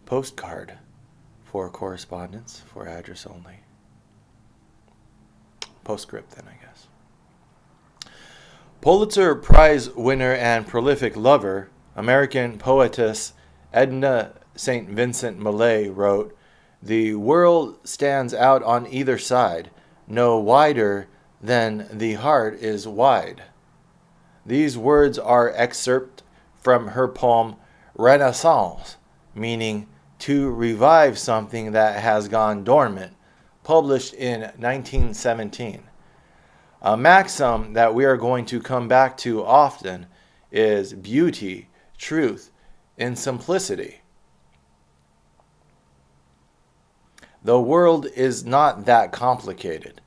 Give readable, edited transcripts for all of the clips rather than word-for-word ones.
Postcard for correspondence, for address only. Postscript, then, I guess. Pulitzer Prize winner and prolific lover, American poetess Edna St. Vincent Millay wrote, "The world stands out on either side, no wider than the heart is wide." These words are excerpt from her poem Renaissance, meaning to revive something that has gone dormant, published in 1917. A maxim that we are going to come back to often is beauty, truth, and simplicity. The world is not that complicated,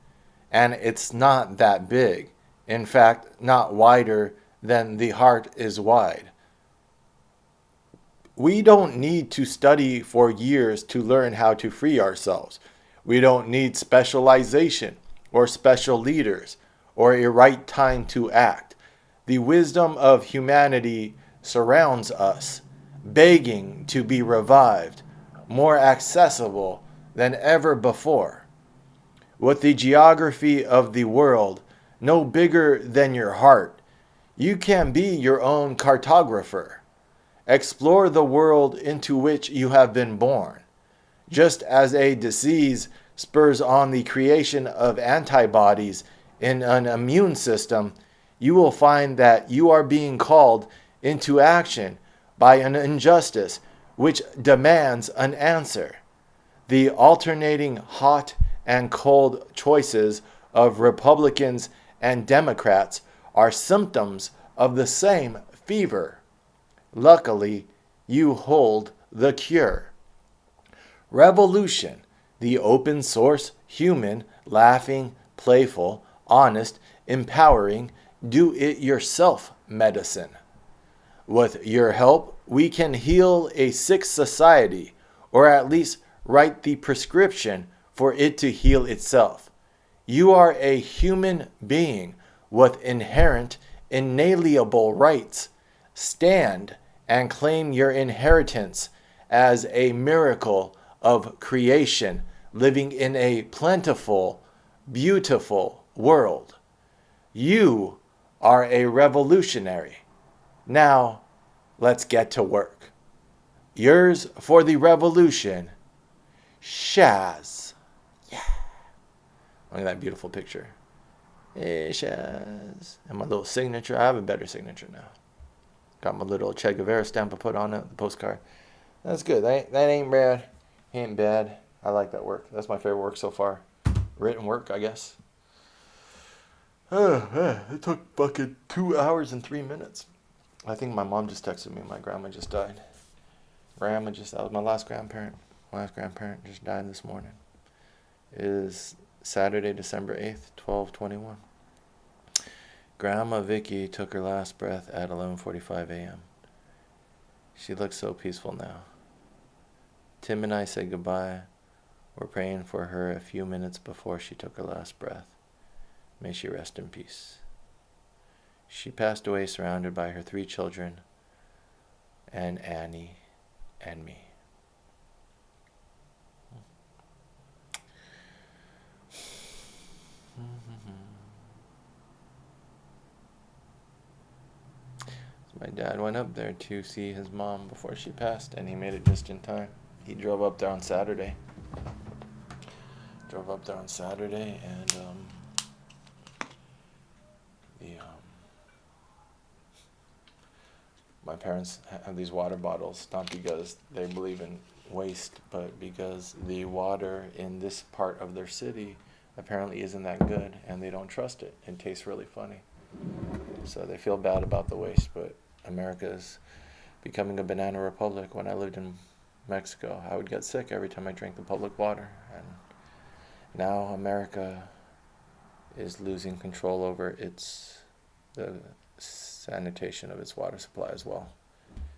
and it's not that big. In fact, not wider than the heart is wide. We don't need to study for years to learn how to free ourselves. We don't need specialization or special leaders or a right time to act. The wisdom of humanity surrounds us, begging to be revived, more accessible than ever before. With the geography of the world no bigger than your heart, you can be your own cartographer. Explore the world into which you have been born. Just as a disease spurs on the creation of antibodies in an immune system, you will find that you are being called into action by an injustice which demands an answer. The alternating hot and cold choices of Republicans and Democrats are symptoms of the same fever. Luckily, you hold the cure. Revolution, the open source, human, laughing, playful, honest, empowering, do-it-yourself medicine. With your help, we can heal a sick society, or at least write the prescription for it to heal itself. You are a human being with inherent, inalienable rights. Stand and claim your inheritance as a miracle of creation, living in a plentiful, beautiful world. You are a revolutionary. Now, let's get to work. Yours for the revolution, Shaz. Yeah. Look at that beautiful picture. Hey, Shaz. And my little signature. I have a better signature now. Got my little Che Guevara stamp I put on it, the postcard. That's good. That ain't bad. Ain't bad. I like that work. That's my favorite work so far. Written work, I guess. Oh, man. It took fucking 2 hours and 3 minutes. I think my mom just texted me. My grandma just died. That was my last grandparent. My last grandparent just died this morning. It is Saturday, December 8th, 12:21. Grandma Vicky took her last breath at 11:45 a.m. She looks so peaceful now. Tim and I said goodbye. We're praying for her a few minutes before she took her last breath. May she rest in peace. She passed away surrounded by her 3 children and Annie and me. My dad went up there to see his mom before she passed, and he made it just in time. He drove up there on Saturday. And my parents have these water bottles, not because they believe in waste, but because the water in this part of their city apparently isn't that good, and they don't trust it. It tastes really funny. So they feel bad about the waste, but America is becoming a banana republic. When I lived in Mexico, I would get sick every time I drank the public water. And now America is losing control over the sanitation of its water supply as well.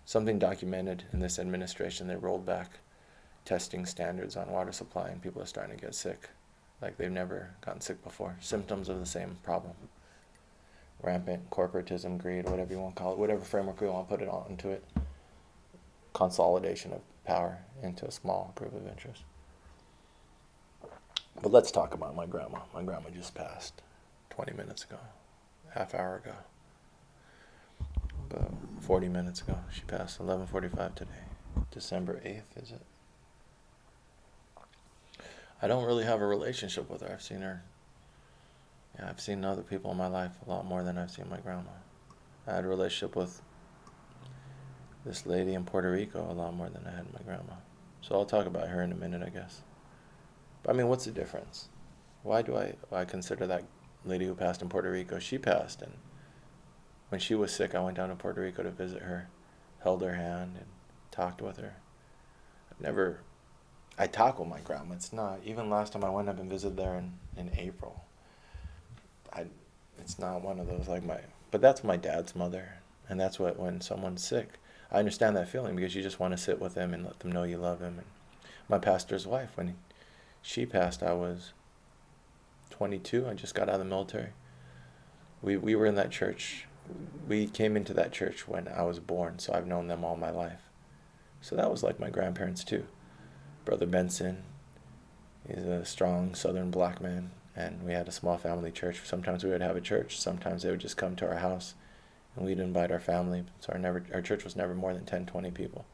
Something documented in this administration, they rolled back testing standards on water supply, and people are starting to get sick like they've never gotten sick before. Symptoms of the same problem. rampant corporatism, greed, whatever you want to call it, whatever framework we want to put it on into it. Consolidation of power into a small group of interests. But let's talk about my grandma. My grandma just passed 20 minutes ago, half hour ago, about 40 minutes ago. She passed 11:45 today, December 8th, is it? I don't really have a relationship with her. I've seen her. Yeah, I've seen other people in my life a lot more than I've seen my grandma. I had a relationship with this lady in Puerto Rico a lot more than I had my grandma. So I'll talk about her in a minute, I guess. But I mean, what's the difference? Why do I consider that lady who passed in Puerto Rico? She passed, and when she was sick, I went down to Puerto Rico to visit her, held her hand, and talked with her. I talk with my grandma. It's not, even last time I went up and visited there in April. It's not one of those but that's my dad's mother. And that's what, when someone's sick, I understand that feeling because you just want to sit with them and let them know you love them. And my pastor's wife, when she passed, I was 22. I just got out of the military. We were in that church. We came into that church when I was born, so I've known them all my life. So that was like my grandparents too. Brother Benson, he's a strong southern black man, and we had a small family church. Sometimes we would have a church. Sometimes they would just come to our house, and we'd invite our family. So our church was never more than 10, 20 people.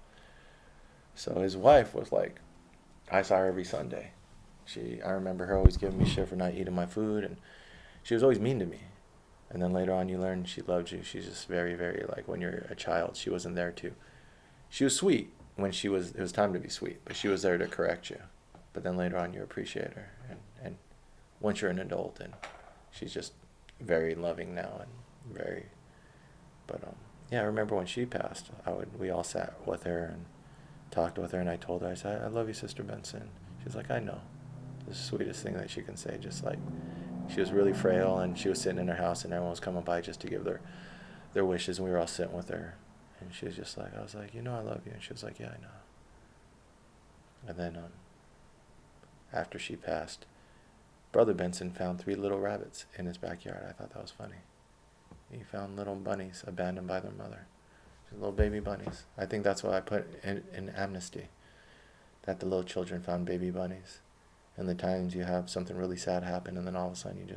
So his wife was like, I saw her every Sunday. I remember her always giving me shit for not eating my food, and she was always mean to me. And then later on you learn she loved you. She's just very, very, like, when you're a child, she wasn't there to. She was sweet when it was time to be sweet, but she was there to correct you. But then later on you appreciate her. And once you're an adult, and she's just very loving now and very, but yeah, I remember when she passed, we all sat with her and talked with her, and I told her, I said, I love you, Sister Benson. She's like, I know. The sweetest thing that she can say, just like, she was really frail, and she was sitting in her house, and everyone was coming by just to give their wishes, and we were all sitting with her, and she was just like, I was like, I love you, and she was like, yeah, I know. And then after she passed, Brother Benson found 3 little rabbits in his backyard. I thought that was funny. He found little bunnies abandoned by their mother, just little baby bunnies. I think that's why I put in Amnesty, that the little children found baby bunnies. And the times you have something really sad happen, and then all of a sudden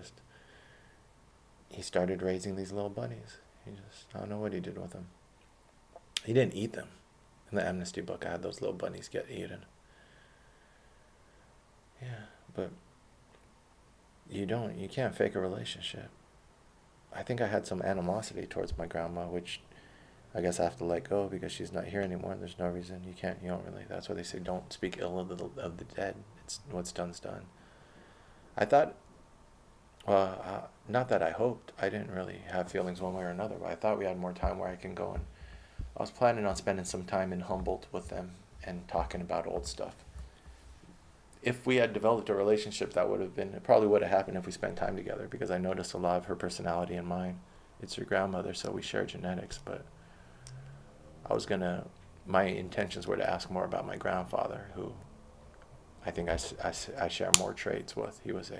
he started raising these little bunnies. I don't know what he did with them. He didn't eat them. In the Amnesty book, I had those little bunnies get eaten. Yeah, but you can't fake a relationship. I think I had some animosity towards my grandma, which I guess I have to let go because she's not here anymore. There's no reason. You don't really, that's why they say don't speak ill of the dead. It's what's done's done. I thought, not that I hoped. I didn't really have feelings one way or another, but I thought we had more time where I can go, and I was planning on spending some time in Humboldt with them and talking about old stuff. If we had developed a relationship, it probably would have happened if we spent time together, because I noticed a lot of her personality in mine. It's her grandmother, so we share genetics, but my intentions were to ask more about my grandfather, who I think I share more traits with. He was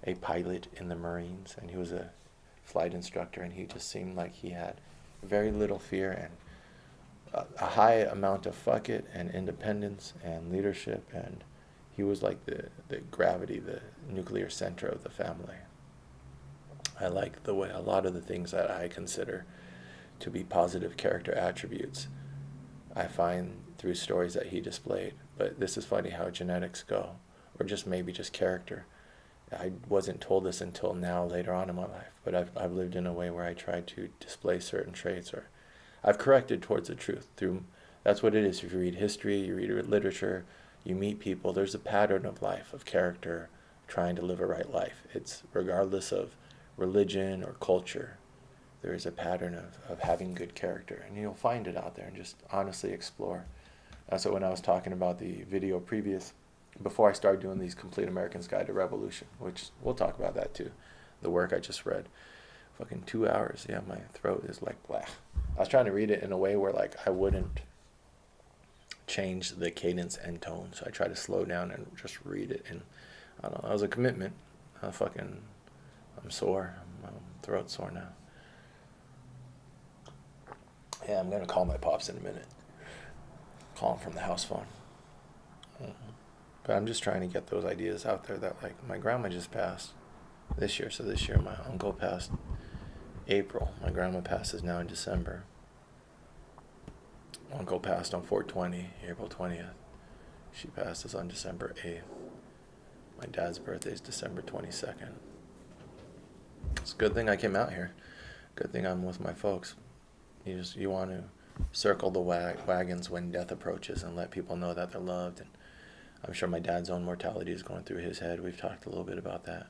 a pilot in the Marines, and he was a flight instructor, and he just seemed like he had very little fear and a high amount of fuck it and independence and leadership, and he was like the gravity, the nuclear center of the family. I like the way a lot of the things that I consider to be positive character attributes I find through stories that he displayed. But this is funny how genetics go, or just maybe just character. I wasn't told this until now, later on in my life, but I've lived in a way where I try to display certain traits, or I've corrected towards the truth. That's what it is. If you read history, you read literature, you meet people, there's a pattern of life, of character, trying to live a right life. It's regardless of religion or culture. There is a pattern of having good character, and you'll find it out there, and just honestly explore. So when I was talking about the video before I started doing these Complete American's Guide to Revolution, which we'll talk about that too, the work I just read, fucking 2 hours. Yeah, my throat is like blah. I was trying to read it in a way where like I wouldn't change the cadence and tone, so I try to slow down and just read it. And I don't know, that was a commitment. I'm sore. Throat sore now. Yeah, I'm gonna call my pops in a minute. Call him from the house phone. But I'm just trying to get those ideas out there that, like, my grandma just passed this year. So this year my uncle passed April. My grandma passes now in December. Uncle passed on 4/20, April 20th. She passes on December 8th. My dad's birthday is December 22nd. It's a good thing I came out here. Good thing I'm with my folks. You want to circle the wagons when death approaches and let people know that they're loved. And I'm sure my dad's own mortality is going through his head. We've talked a little bit about that.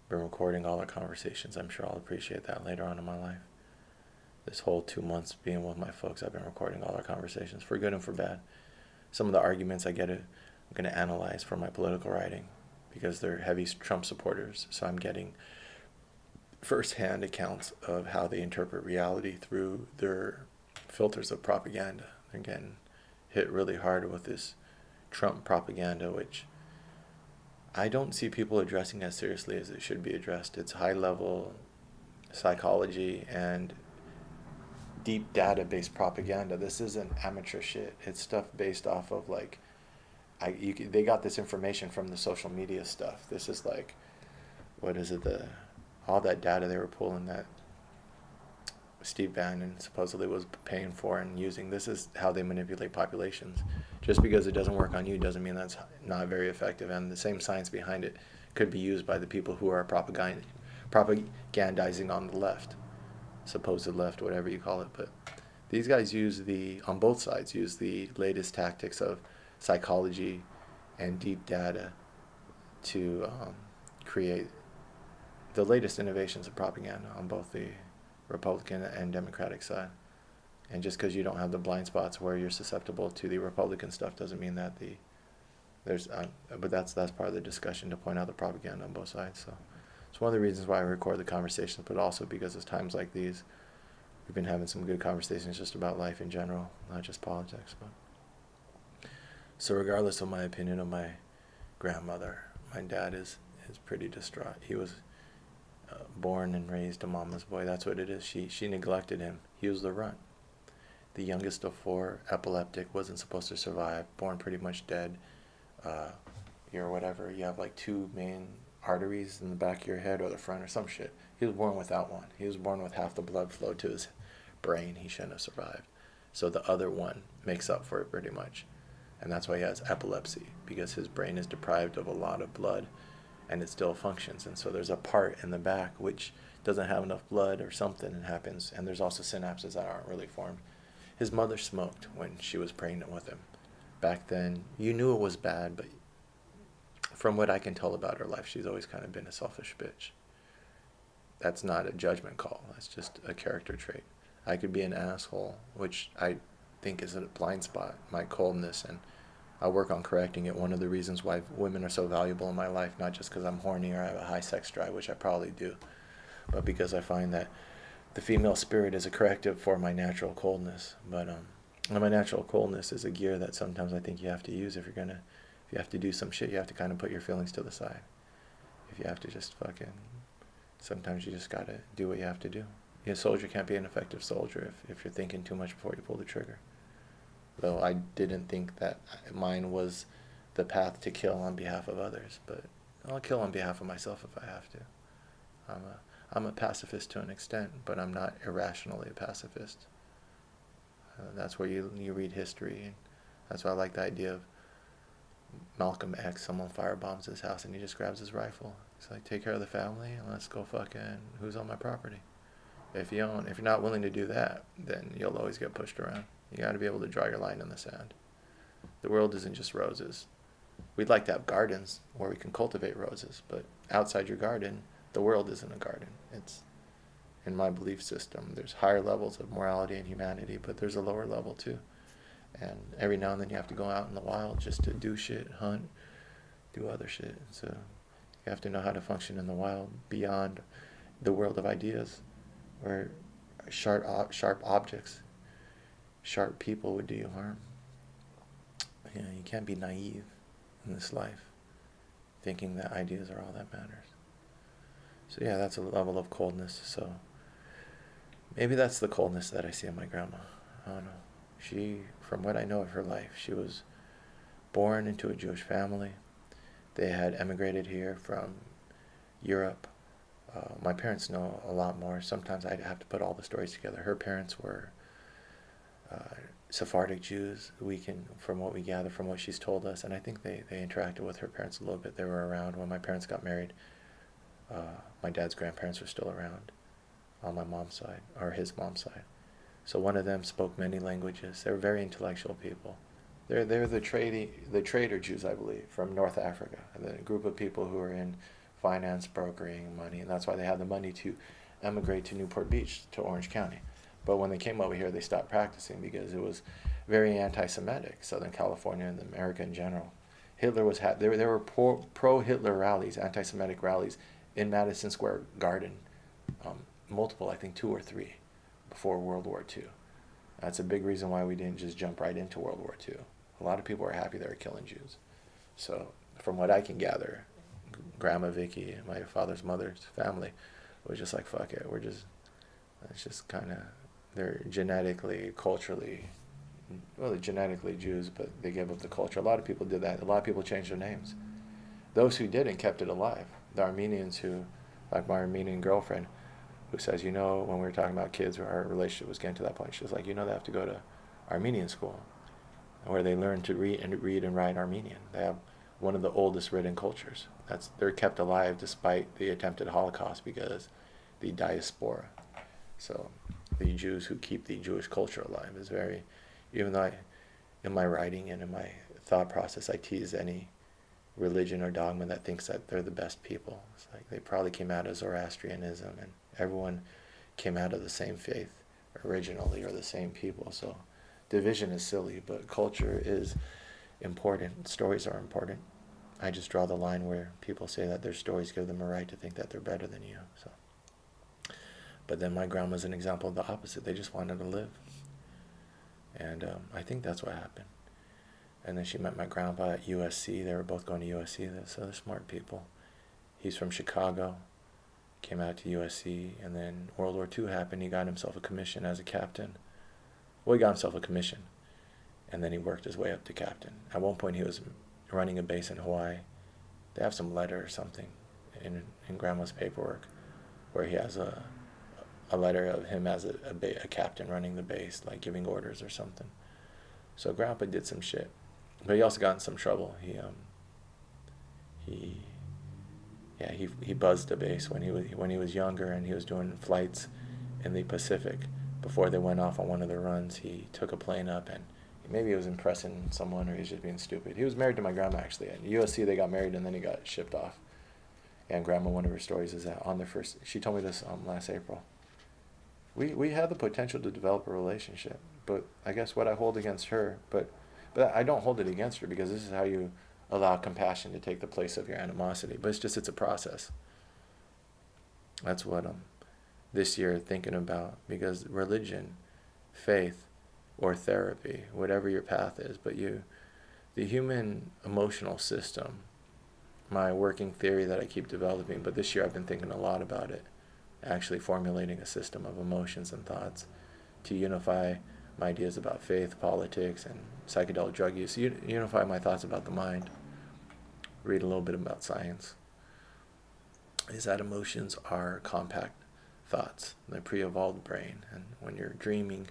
Been recording all our conversations. I'm sure I'll appreciate that later on in my life. This whole 2 months being with my folks, I've been recording all our conversations, for good and for bad. Some of the arguments I'm going to analyze for my political writing because they're heavy Trump supporters. So I'm getting first-hand accounts of how they interpret reality through their filters of propaganda. They're getting hit really hard with this Trump propaganda, which I don't see people addressing as seriously as it should be addressed. It's high-level psychology and deep data-based propaganda. This isn't amateur shit. It's stuff based off of, like, they got this information from the social media stuff. This is like, what is it, all that data they were pulling that Steve Bannon supposedly was paying for and using. This is how they manipulate populations. Just because it doesn't work on you doesn't mean that's not very effective. And the same science behind it could be used by the people who are propagandizing on the left, supposed left, whatever you call it. But these guys on both sides, use the latest tactics of psychology and deep data to create the latest innovations of propaganda on both the Republican and Democratic side. And just because you don't have the blind spots where you're susceptible to the Republican stuff doesn't mean that but that's part of the discussion, to point out the propaganda on both sides. So it's one of the reasons why I record the conversations, but also because it's times like these we've been having some good conversations just about life in general, not just politics. But so regardless of my opinion of my grandmother, my dad is pretty distraught. He was born and raised a mama's boy. That's what it is. She neglected him. He was the runt. The youngest of four, epileptic, wasn't supposed to survive, born pretty much dead. You're whatever. You have like two main arteries in the back of your head or the front or some shit. He was born without one. He was born with half the blood flow to his brain. He shouldn't have survived. So the other one makes up for it pretty much. And that's why he has epilepsy, because his brain is deprived of a lot of blood and it still functions. And so there's a part in the back which doesn't have enough blood or something, and happens. And there's also synapses that aren't really formed. His mother smoked when she was pregnant with him. Back then, you knew it was bad, but from what I can tell about her life, she's always kind of been a selfish bitch. That's not a judgment call. That's just a character trait. I could be an asshole, which I think is a blind spot, my coldness, and I work on correcting it. One of the reasons why women are so valuable in my life, not just because I'm horny or I have a high sex drive, which I probably do, but because I find that the female spirit is a corrective for my natural coldness. But my natural coldness is a gear that sometimes I think you have to use if you have to do some shit. You have to kind of put your feelings to the side. If you have to just sometimes you just gotta do what you have to do. A soldier can't be an effective soldier if you're thinking too much before you pull the trigger. Though I didn't think that mine was the path to kill on behalf of others, but I'll kill on behalf of myself if I have to. I'm a pacifist to an extent, but I'm not irrationally a pacifist. That's where you read history, and that's why I like the idea of Malcolm X. Someone firebombs his house and he just grabs his rifle. He's like, take care of the family and let's go fucking, who's on my property? If you're not willing to do that, then you'll always get pushed around. You got to be able to draw your line in the sand. The world isn't just roses. We'd like to have gardens where we can cultivate roses, but outside your garden, the world isn't a garden. It's, in my belief system, there's higher levels of morality and humanity, but there's a lower level too. And every now and then you have to go out in the wild just to do shit, hunt, do other shit. So you have to know how to function in the wild beyond the world of ideas, where sharp objects, sharp people would do you harm. You can't be naive in this life, thinking that ideas are all that matters. So yeah, that's a level of coldness. So maybe that's the coldness that I see in my grandma. I don't know. She, from what I know of her life, she was born into a Jewish family. They had emigrated here from Europe. My parents know a lot more. Sometimes I have to put all the stories together. Her parents were Sephardic Jews. We can, from what we gather, from what she's told us, and I think they interacted with her parents a little bit. They were around when my parents got married. My dad's grandparents were still around on my mom's side, or his mom's side. So one of them spoke many languages. They were very intellectual people. They're the trader Jews, I believe, from North Africa. The group of people who are in finance, brokering, money, and that's why they had the money to emigrate to Newport Beach, to Orange County. But when they came over here, they stopped practicing because it was very anti-Semitic, Southern California and America in general. Hitler was there were pro-Hitler rallies, anti-Semitic rallies in Madison Square Garden, multiple, I think 2 or 3, before World War II. That's a big reason why we didn't just jump right into World War II. A lot of people were happy they were killing Jews. So from what I can gather, Grandma Vicky, my father's mother's family, was just like, fuck it, it's just kind of, they're genetically, culturally, well, they're genetically Jews, but they gave up the culture. A lot of people did that. A lot of people changed their names. Those who didn't kept it alive. The Armenians who, like my Armenian girlfriend, who says, when we were talking about kids, where our relationship was getting to that point, she was like, they have to go to Armenian school, where they learn to read and write Armenian. They have one of the oldest written cultures. They're kept alive despite the attempted Holocaust because the diaspora. So the Jews who keep the Jewish culture alive is very, even though in my writing and in my thought process, I tease any religion or dogma that thinks that they're the best people. It's like they probably came out of Zoroastrianism, and everyone came out of the same faith originally, or the same people. So division is silly, but culture is important. Stories are important. I just draw the line where people say that their stories give them a right to think that they're better than you. So, but then my grandma's an example of the opposite. They just wanted to live, and I think that's what happened. And then she met my grandpa at USC. They were both going to USC, so they're smart people. He's from Chicago, came out to USC, and then World War II happened. He got himself a commission as a captain. Well, he got himself a commission, and then he worked his way up to captain. At one point, he was running a base in Hawaii. They have some letter or something in Grandma's paperwork where he has a letter of him as a captain running the base, like giving orders or something. So Grandpa did some shit. But he also got in some trouble. He buzzed a base when he was younger, and he was doing flights in the Pacific. Before they went off on one of their runs, he took a plane up, and maybe he was impressing someone, or he was just being stupid. He was married to my grandma, actually. At USC, they got married, and then he got shipped off. And Grandma, one of her stories is that on their first, she told me this last April. We had the potential to develop a relationship, but I guess what I hold against her, but I don't hold it against her, because this is how you allow compassion to take the place of your animosity. But it's a process. That's what I'm this year thinking about, because religion, faith, or therapy, whatever your path is, but the human emotional system, my working theory that I keep developing, but this year I've been thinking a lot about it, actually formulating a system of emotions and thoughts to unify my ideas about faith, politics, and psychedelic drug use, unify my thoughts about the mind, read a little bit about science, is that emotions are compact thoughts, the pre-evolved brain, and when you're dreaming,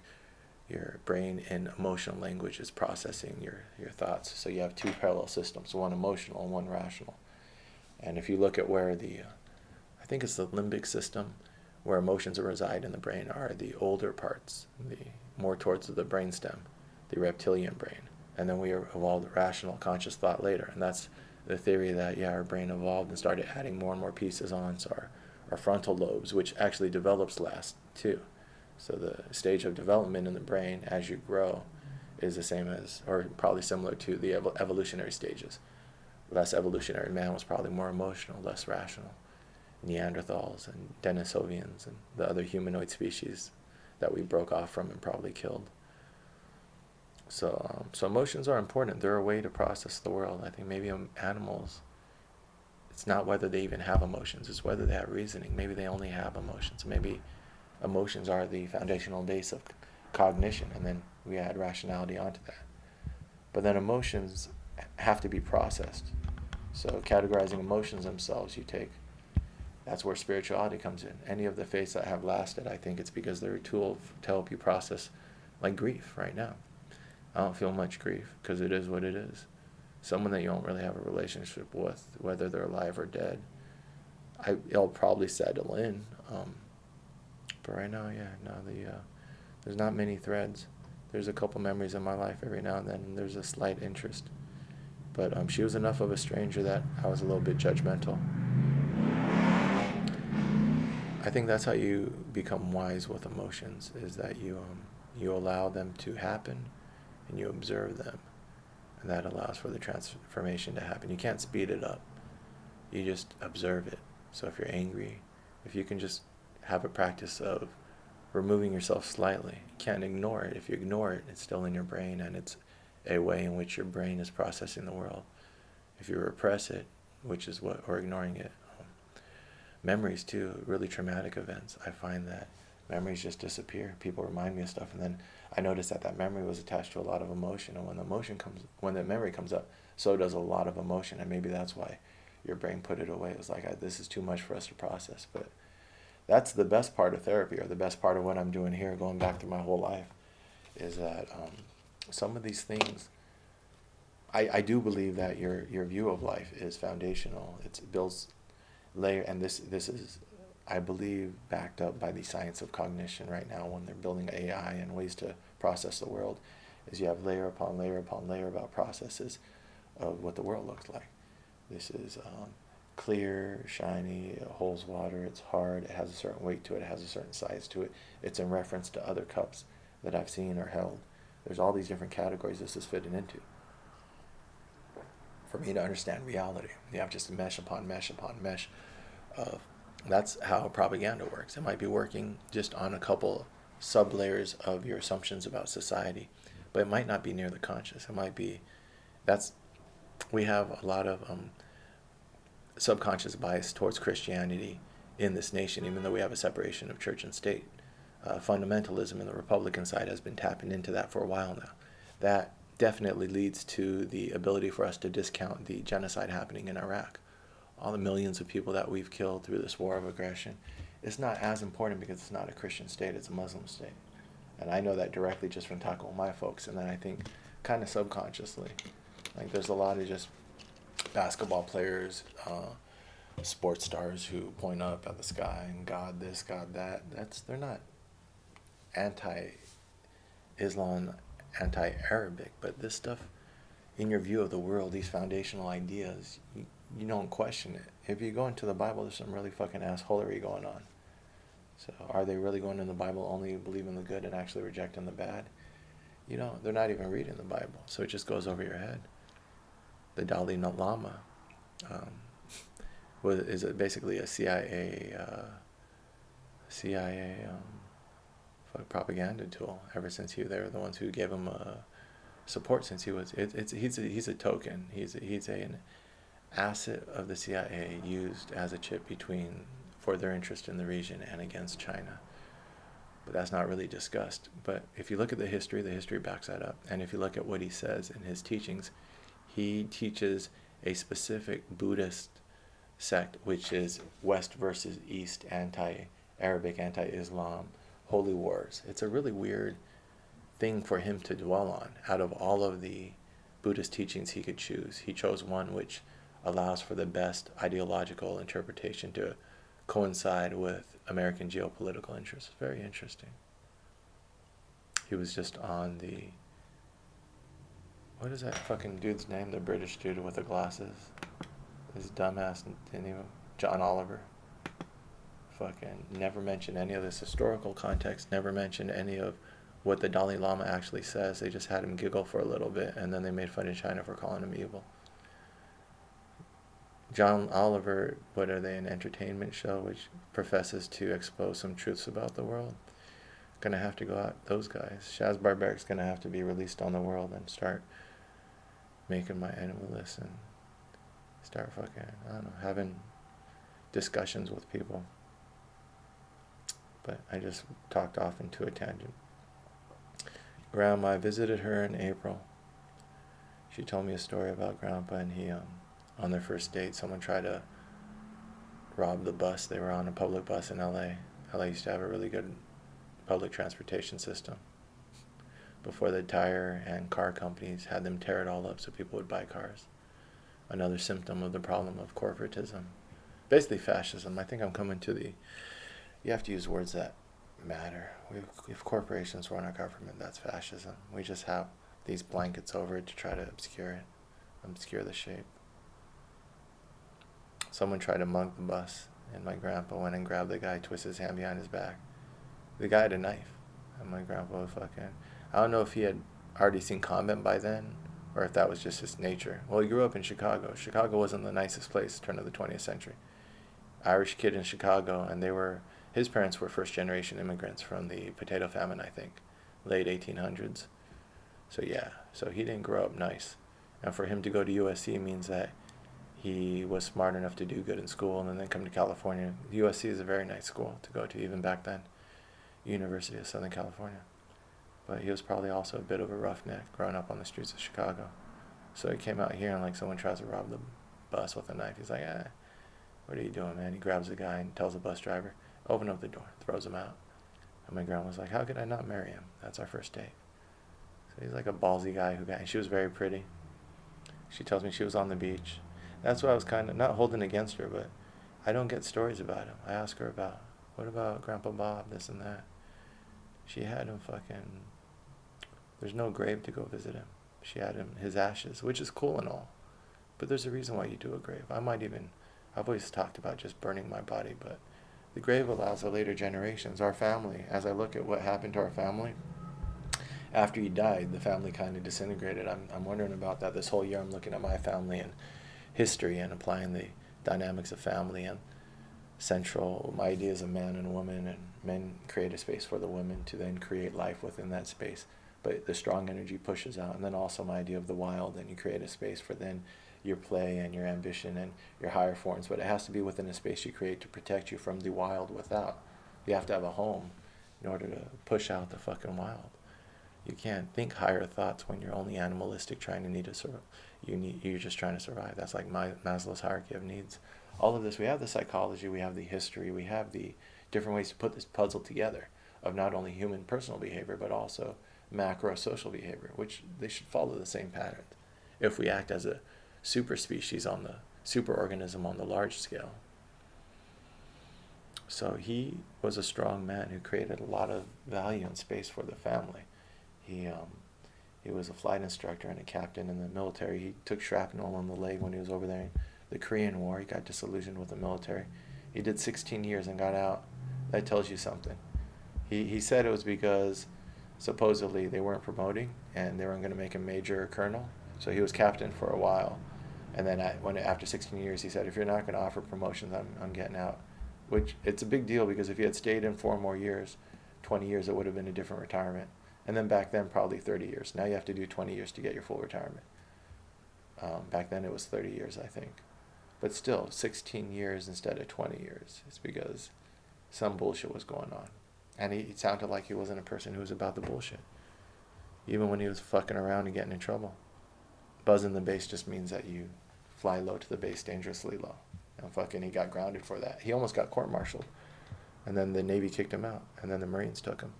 your brain in emotional language is processing your thoughts. So you have 2 parallel systems, one emotional and one rational. And if you look at where I think it's the limbic system, where emotions reside in the brain, are the older parts, the more towards the brainstem, the reptilian brain. And then we evolved rational conscious thought later. And that's the theory that, our brain evolved and started adding more and more pieces on. So our frontal lobes, which actually develops last too. So the stage of development in the brain as you grow is the same as, or probably similar to, the evolutionary stages. Less evolutionary man was probably more emotional, less rational. Neanderthals and Denisovians and the other humanoid species that we broke off from and probably killed. So emotions are important. They're a way to process the world. I think maybe animals it's not whether they even have emotions, it's whether they have reasoning. Maybe they only have emotions. Maybe emotions are the foundational base of cognition, and then we add rationality onto that. But then emotions have to be processed. So categorizing emotions themselves, that's where spirituality comes in. Any of the faiths that have lasted, I think it's because they're a tool to help you process, like grief right now. I don't feel much grief because it is what it is. Someone that you don't really have a relationship with, whether they're alive or dead, it'll probably settle in. But right now, yeah, no, there's not many threads. There's a couple memories in my life every now and then, and there's a slight interest. But she was enough of a stranger that I was a little bit judgmental. I think that's how you become wise with emotions, is that you allow them to happen and you observe them. And that allows for the transformation to happen. You can't speed it up. You just observe it. So if you're angry, if you can just have a practice of removing yourself slightly, you can't ignore it. If you ignore it, it's still in your brain, and it's a way in which your brain is processing the world. If you repress it, or ignoring it, memories too, really traumatic events, I find that memories just disappear. People remind me of stuff, and then I noticed that memory was attached to a lot of emotion, and when the memory comes up, so does a lot of emotion, and maybe that's why your brain put it away. It was like, this is too much for us to process. But that's the best part of therapy, or the best part of what I'm doing here, going back through my whole life, is that some of these things, I do believe that your view of life is foundational. It builds layer, and this is, I believe, backed up by the science of cognition right now. When they're building AI and ways to process the world, is you have layer upon layer upon layer about processes of what the world looks like. This is clear, shiny, it holds water, it's hard, it has a certain weight to it, it has a certain size to it. It's in reference to other cups that I've seen or held. There's all these different categories this is fitting into. For me to understand reality, you have just mesh upon mesh upon mesh. That's how propaganda works. It might be working just on a couple sub-layers of your assumptions about society, but it might not be near the conscious. It might be, we have a lot of subconscious bias towards Christianity in this nation, even though we have a separation of church and state. Fundamentalism in the Republican side has been tapping into that for a while now. That definitely leads to the ability for us to discount the genocide happening in Iraq. All the millions of people that we've killed through this war of aggression, it's not as important because it's not a Christian state, it's a Muslim state. And I know that directly just from talking with my folks, and then I think kind of subconsciously, like there's a lot of just basketball players, sports stars who point up at the sky and God this, God that. They're not anti-Islam, anti-Arabic, but this stuff, in your view of the world, these foundational ideas, you don't question it. If you go into the Bible, there's some really fucking assholery going on. So are they really going in the Bible only believing the good and actually rejecting the bad? They're not even reading the Bible, so it just goes over your head. The Dalai Lama is basically a CIA propaganda tool. Ever since they were the ones who gave him support since he was. He's a token. He's an asset of the CIA used as a chip for their interest in the region and against China. But that's not really discussed. But if you look at the history backs that up. And if you look at what he says in his teachings, he teaches a specific Buddhist sect, which is West versus East, anti-Arabic, anti-Islam, holy wars. It's a really weird thing for him to dwell on. Out of all of the Buddhist teachings he could choose, he chose one which allows for the best ideological interpretation to coincide with American geopolitical interests. Very interesting. He was just on what is that fucking dude's name? The British dude with the glasses. His dumbass didn't even... John Oliver. Fucking never mentioned any of this historical context, never mentioned any of what the Dalai Lama actually says. They just had him giggle for a little bit, and then they made fun of China for calling him evil. John Oliver, what are they, an entertainment show which professes to expose some truths about the world? Gonna have to go out, those guys. Shaz Barbarik's gonna have to be released on the world and start making my enemy listen. start fucking, I don't know, having discussions with people. But I just talked off into a tangent. Grandma, I visited her in April. She told me a story about Grandpa, and he, on their first date, someone tried to rob the bus. They were on a public bus in LA. LA used to have a really good public transportation system before the tire and car companies had them tear it all up so people would buy cars. Another symptom of the problem of corporatism. Basically fascism. I think I'm coming to the... You have to use words that matter. If corporations run our government, that's fascism. We just have these blankets over it to try to obscure the shape. Someone tried to mug the bus, and my grandpa went and grabbed the guy, twisted his hand behind his back. The guy had a knife, and my grandpa was fucking... I don't know if he had already seen combat by then, or if that was just his nature. Well, he grew up in Chicago. Chicago wasn't the nicest place, turn of the 20th century. Irish kid in Chicago, and his parents were first-generation immigrants from the potato famine, I think, late 1800s. So yeah, so he didn't grow up nice. And for him to go to USC means that he was smart enough to do good in school and then come to California. USC is a very nice school to go to, even back then, University of Southern California. But he was probably also a bit of a roughneck growing up on the streets of Chicago. So he came out here and like someone tries to rob the bus with a knife. He's like, what are you doing, man? He grabs the guy and tells the bus driver, open up the door, throws him out. And my grandma was like, how could I not marry him? That's our first date. So he's like a ballsy guy and she was very pretty. She tells me she was on the beach. That's what I was kind of, not holding against her, but I don't get stories about him. I ask her about, what about Grandpa Bob, this and that. She had him fucking, there's no grave to go visit him. She had him, his ashes, which is cool and all. But there's a reason why you do a grave. I've always talked about just burning my body, but the grave allows the later generations, our family, as I look at what happened to our family, after he died, the family kind of disintegrated. I'm wondering about that this whole year. I'm looking at my family and history and applying the dynamics of family and central ideas of man and woman, and men create a space for the women to then create life within that space. But the strong energy pushes out, and then also my idea of the wild, and you create a space for then your play and your ambition and your higher forms. But it has to be within a space you create to protect you from the wild without. You have to have a home in order to push out the fucking wild. You can't think higher thoughts when you're only animalistic, trying to need to survive. You're just trying to survive. That's like Maslow's hierarchy of needs. All of this, we have the psychology, we have the history, we have the different ways to put this puzzle together of not only human personal behavior, but also macro social behavior, which they should follow the same pattern. If we act as a super species on the super organism on the large scale. So he was a strong man who created a lot of value and space for the family. He was a flight instructor and a captain in the military. He took shrapnel on the leg when he was over there in the Korean War. He got disillusioned with the military. He did 16 years and got out. That tells you something. He said it was because supposedly they weren't promoting and they weren't going to make him major or colonel. So he was captain for a while. And then after 16 years, he said, if you're not going to offer promotions, I'm getting out. Which, it's a big deal because if he had stayed in 4 more years, 20 years, it would have been a different retirement. And then back then, probably 30 years. Now you have to do 20 years to get your full retirement. Back then it was 30 years, I think. But still, 16 years instead of 20 years. It's because some bullshit was going on. And it sounded like he wasn't a person who was about the bullshit. Even when he was fucking around and getting in trouble. Buzzing the base just means that you fly low to the base, dangerously low. And fucking he got grounded for that. He almost got court-martialed. And then the Navy kicked him out. And then the Marines took him.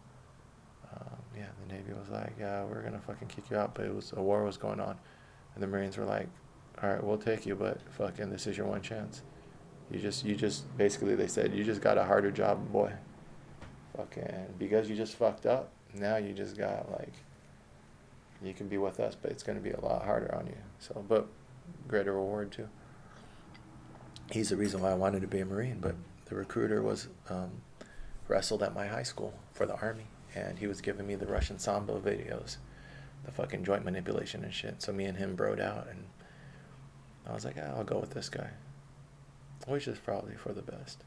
The Navy was like, yeah, we're going to fucking kick you out. But a war was going on. And the Marines were like, all right, we'll take you, but fucking this is your one chance. You just, basically they said, you just got a harder job, boy. Fucking, because you just fucked up, now you just got like, you can be with us, but it's going to be a lot harder on you. So, but greater reward too. He's the reason why I wanted to be a Marine, but the recruiter was wrestled at my high school for the Army, and he was giving me the Russian Samba videos, the fucking joint manipulation and shit. So me and him broed out, and I was like, I'll go with this guy, which is probably for the best.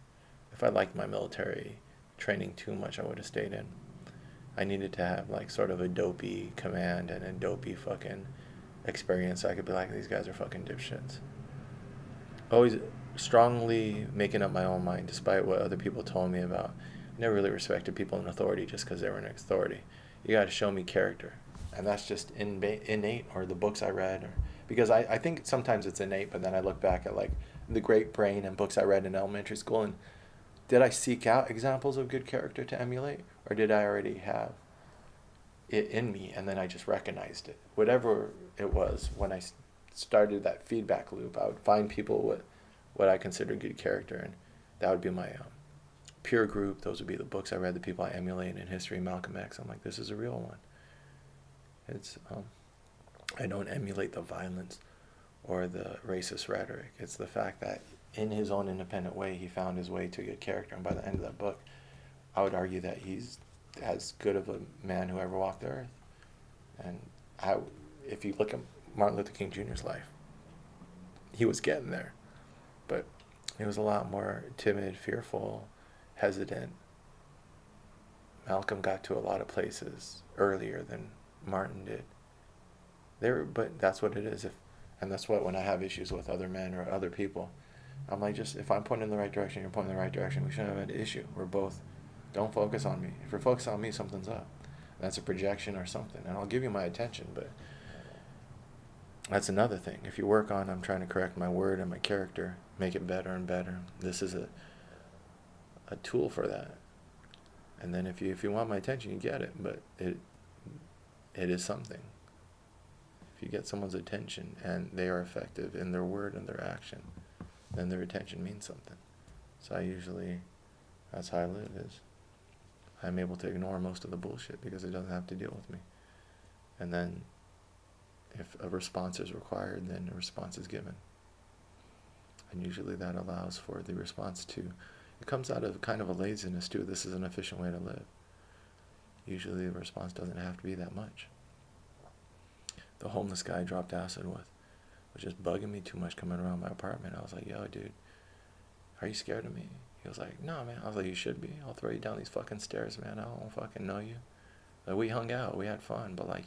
If I liked my military training too much, I would have stayed in. I needed to have like sort of a dopey command and a dopey fucking experience so I could be like, these guys are fucking dipshits. always strongly making up my own mind despite what other people told me about. I never really respected people in authority just because they were in authority. You got to show me character. And that's just innate, or the books I read. Or, because I think sometimes it's innate, but then I look back at like the Great Brain and books I read in elementary school, and did I seek out examples of good character to emulate? Or did I already have it in me and then I just recognized it? Whatever it was, when I started that feedback loop, I would find people with what I consider good character, and that would be my peer group. Those would be the books I read, the people I emulate in history, Malcolm X. I'm like, this is a real one. It's I don't emulate the violence or the racist rhetoric. It's the fact that in his own independent way, he found his way to good character. And by the end of that book, I would argue that he's as good of a man who ever walked the earth. And if you look at Martin Luther King Jr.'s life, he was getting there. But he was a lot more timid, fearful, hesitant. Malcolm got to a lot of places earlier than Martin did. But that's what it is. And that's what, when I have issues with other men or other people, I'm like, just, if I'm pointing in the right direction, you're pointing in the right direction, we shouldn't have an issue. We're both, don't focus on me. If you're focused on me, something's up. That's a projection or something. And I'll give you my attention, but that's another thing. If you work on, I'm trying to correct my word and my character, make it better and better. This is a tool for that. And then if you want my attention, you get it. But it is something. If you get someone's attention and they are effective in their word and their action, then their attention means something. So that's how I live, is I'm able to ignore most of the bullshit because it doesn't have to deal with me. And then if a response is required, then a response is given. And usually that allows for the response it comes out of kind of a laziness too. This is an efficient way to live. Usually the response doesn't have to be that much. The homeless guy I dropped acid with was just bugging me too much coming around my apartment. I was like, yo, dude, are you scared of me? He was like, no, man. I was like, you should be. I'll throw you down these fucking stairs, man. I don't fucking know you. Like, we hung out. We had fun. But, like,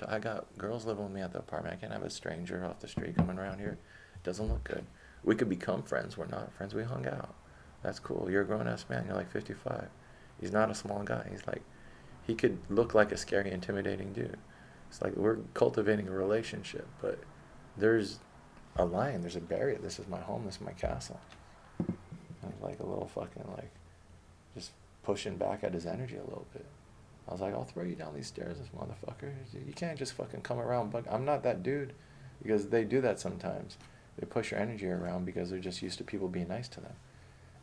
I got girls living with me at the apartment. I can't have a stranger off the street coming around here. It doesn't look good. We could become friends. We're not friends. We hung out. That's cool. You're a grown-ass man. You're like 55. He's not a small guy. He's like, he could look like a scary, intimidating dude. It's like we're cultivating a relationship, but there's a line, there's a barrier. This is my home, this is my castle. And like a little fucking, like, just pushing back at his energy a little bit. I was like, I'll throw you down these stairs, this motherfucker. You can't just fucking come around. I'm not that dude, because they do that sometimes. They push your energy around because they're just used to people being nice to them.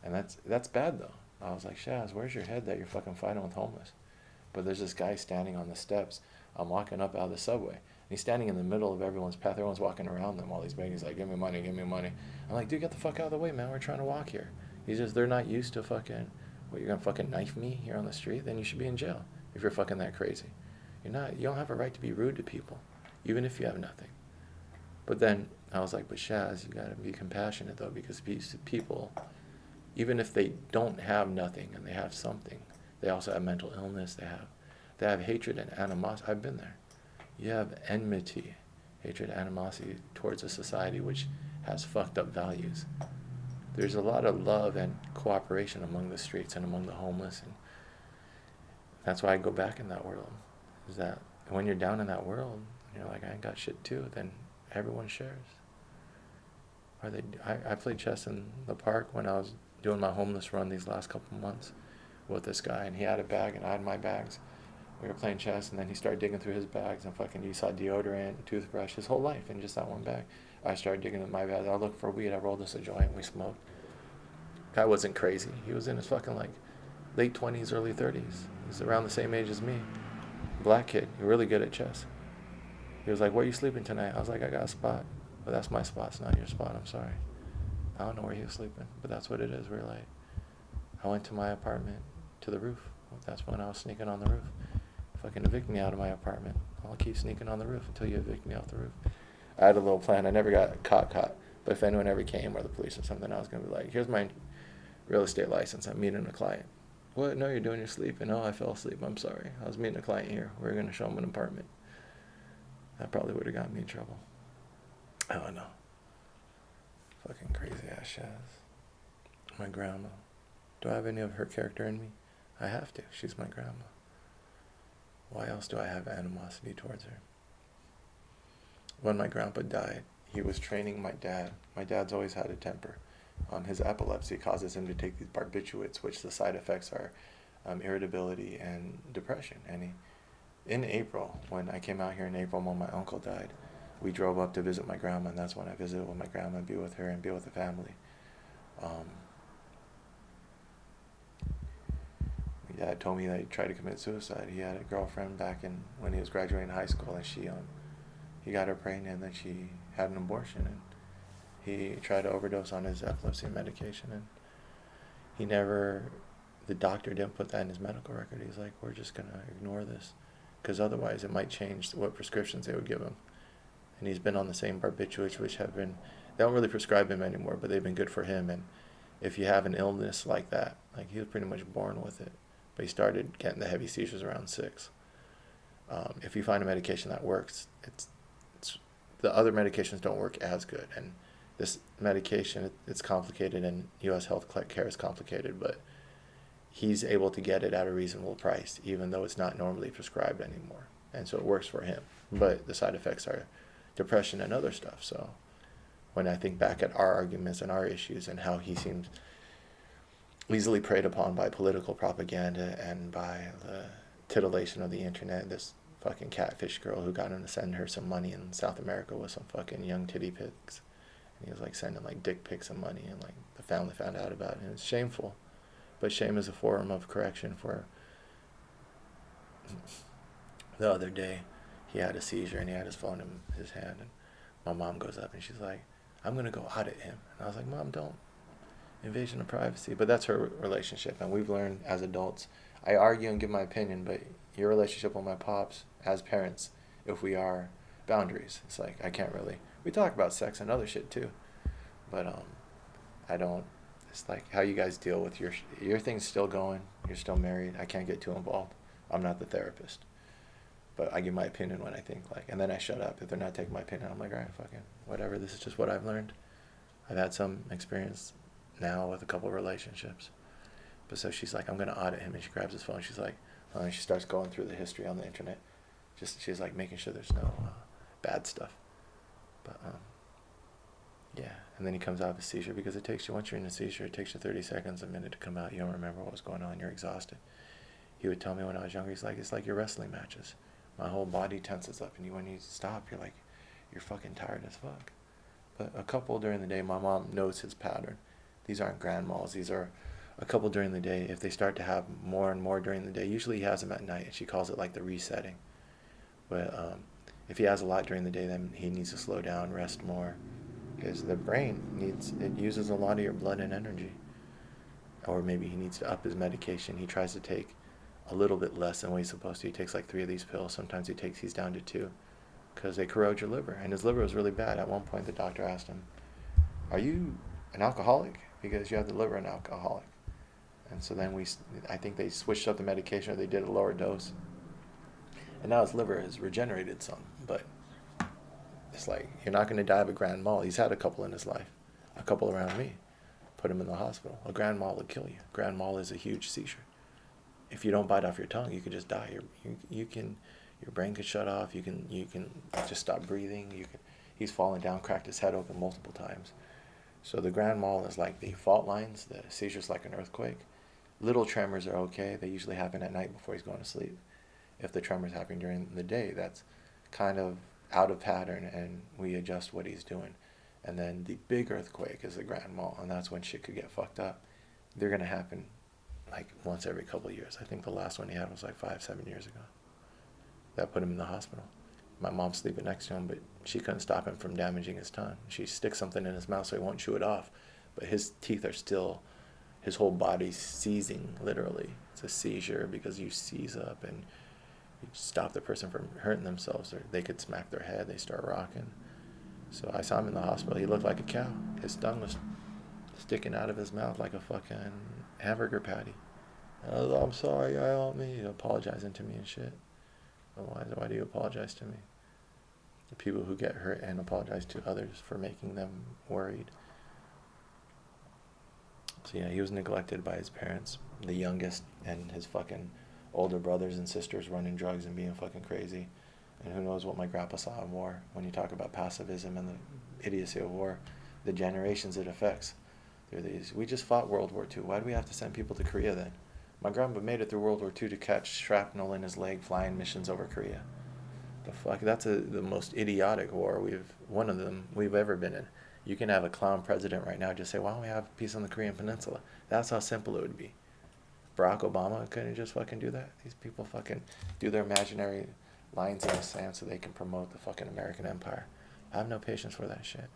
And that's bad, though. I was like, Shaz, where's your head that you're fucking fighting with homeless? But there's this guy standing on the steps. I'm walking up out of the subway. And he's standing in the middle of everyone's path. Everyone's walking around them while he's begging. He's like, give me money, give me money. I'm like, dude, get the fuck out of the way, man. We're trying to walk here. They're not used to fucking, what, you're going to fucking knife me here on the street? Then you should be in jail if you're fucking that crazy. You don't have a right to be rude to people, even if you have nothing. But then I was like, but Shaz, you got to be compassionate, though, because people, even if they don't have nothing and they have something, they also have mental illness. They have hatred and animosity. I've been there. You have enmity, hatred, animosity towards a society which has fucked up values. There's a lot of love and cooperation among the streets and among the homeless, and that's why I go back in that world. Is that when you're down in that world, you're like, I ain't got shit too, then everyone shares. I played chess in the park when I was doing my homeless run these last couple months with this guy, and he had a bag and I had my bags. We were playing chess, and then he started digging through his bags, and fucking, you saw deodorant, toothbrush, his whole life in just that one bag. I started digging in my bag. I looked for weed. I rolled us a joint, and we smoked. Guy wasn't crazy. He was in his fucking, like, late 20s, early 30s. He's around the same age as me. Black kid. You're really good at chess. He was like, where are you sleeping tonight? I was like, I got a spot. But that's my spot. It's not your spot. I'm sorry. I don't know where he was sleeping, but that's what it is. We're like, I went to my apartment, to the roof. That's when I was sneaking on the roof. Fucking evict me out of my apartment. I'll keep sneaking on the roof until you evict me off the roof. I had a little plan. I never got caught. But if anyone ever came, or the police or something, I was going to be like, here's my real estate license. I'm meeting a client. What? No, you're doing your sleeping. No, I fell asleep. I'm sorry. I was meeting a client here. We were going to show him an apartment. That probably would have gotten me in trouble. I don't know. Fucking crazy ass Shaz. My grandma. Do I have any of her character in me? I have to. She's my grandma. Why else do I have animosity towards her? When my grandpa died, he was training my dad. My dad's always had a temper. His epilepsy causes him to take these barbiturates, which the side effects are irritability and depression. And in April, when I came out here in April when my uncle died, we drove up to visit my grandma, and that's when I visited with my grandma and be with her and be with the family. My dad told me that he tried to commit suicide. He had a girlfriend back when he was graduating high school, and he got her pregnant, and then she had an abortion, and he tried to overdose on his epilepsy medication, and the doctor didn't put that in his medical record. He's like, we're just going to ignore this, because otherwise it might change what prescriptions they would give him. And he's been on the same barbiturates, which they don't really prescribe him anymore, but they've been good for him. And if you have an illness like that, like he was pretty much born with it, but he started getting the heavy seizures around 6. If you find a medication that works, the other medications don't work as good. And this medication, it's complicated, and U.S. health care is complicated, but he's able to get it at a reasonable price, even though it's not normally prescribed anymore. And so it works for him. But the side effects are depression and other stuff. So when I think back at our arguments and our issues and how he seems easily preyed upon by political propaganda and by the titillation of the internet, this fucking catfish girl who got him to send her some money in South America with some fucking young titty pics. And he was like sending like dick pics and money, and like the family found out about it, and it's shameful. But shame is a form of correction. For the other day, he had a seizure and he had his phone in his hand, and my mom goes up and she's like, I'm going to go audit him. And I was like, Mom, don't. Invasion of privacy. But that's her relationship, and we've learned as adults, I argue and give my opinion, but your relationship with my pops, as parents, if we are boundaries, it's like, I can't really, we talk about sex and other shit too, but I don't, it's like how you guys deal with your thing's still going, you're still married, I can't get too involved, I'm not the therapist, but I give my opinion when I think, like, and then I shut up. If they're not taking my opinion, I'm like, all right, fucking whatever, this is just what I've learned. I've had some experience now with a couple of relationships. But so she's like, I'm going to audit him, and she grabs his phone, she's like, and she starts going through the history on the internet, she's like making sure there's no bad stuff. But yeah, and then he comes out of a seizure, because once you're in a seizure, it takes you 30 seconds, a minute to come out. You don't remember what was going on, you're exhausted. He would tell me when I was younger, he's like, it's like your wrestling matches. My whole body tenses up, and when you stop, you're like, you're fucking tired as fuck. But a couple during the day, my mom knows his pattern. These aren't grand mals, these are a couple during the day. If they start to have more and more during the day, usually he has them at night, and she calls it like the resetting. But if he has a lot during the day, then he needs to slow down, rest more, because the brain uses a lot of your blood and energy. Or maybe he needs to up his medication. He tries to take a little bit less than what he's supposed to. He takes like 3 of these pills. Sometimes he's down to 2, because they corrode your liver, and his liver was really bad. At one point, the doctor asked him, are you an alcoholic? Because you have the liver of an alcoholic. And so then I think they switched up the medication, or they did a lower dose, and now his liver has regenerated some. But it's like, you're not going to die of a grand mal. He's had a couple in his life, a couple around me. Put him in the hospital. A grand mal will kill you. Grand mal is a huge seizure. If you don't bite off your tongue, you could just die. Your brain could shut off. You can just stop breathing. He's fallen down, cracked his head open multiple times. So the grand mal is like the fault lines. The seizure's like an earthquake. Little tremors are okay. They usually happen at night before he's going to sleep. If the tremors happen during the day, that's kind of out of pattern, and we adjust what he's doing. And then the big earthquake is the grand mal, and that's when shit could get fucked up. They're going to happen like once every couple of years. I think the last one he had was like 5-7 years ago. That put him in the hospital. My mom's sleeping next to him, but she couldn't stop him from damaging his tongue. She sticks something in his mouth so he won't chew it off, but his teeth are still, his whole body's seizing, literally. It's a seizure because you seize up and you stop the person from hurting themselves, or they could smack their head, they start rocking. So I saw him in the hospital. He looked like a cow. His tongue was sticking out of his mouth like a fucking hamburger patty. I was like, I'm sorry, I help me. Apologizing to me and shit. Why do you apologize to me? The people who get hurt and apologize to others for making them worried. So yeah, he was neglected by his parents, the youngest, and his fucking older brothers and sisters running drugs and being fucking crazy. And who knows what my grandpa saw in war. When you talk about pacifism and the idiocy of war, the generations it affects. We just fought World War II. Why do we have to send people to Korea then? My grandpa made it through World War II to catch shrapnel in his leg flying missions over Korea. The fuck? That's the most idiotic war one of them we've ever been in. You can have a clown president right now just say, why don't we have peace on the Korean Peninsula? That's how simple it would be. Barack Obama couldn't just fucking do that. These people fucking do their imaginary lines in the sand so they can promote the fucking American empire. I have no patience for that shit.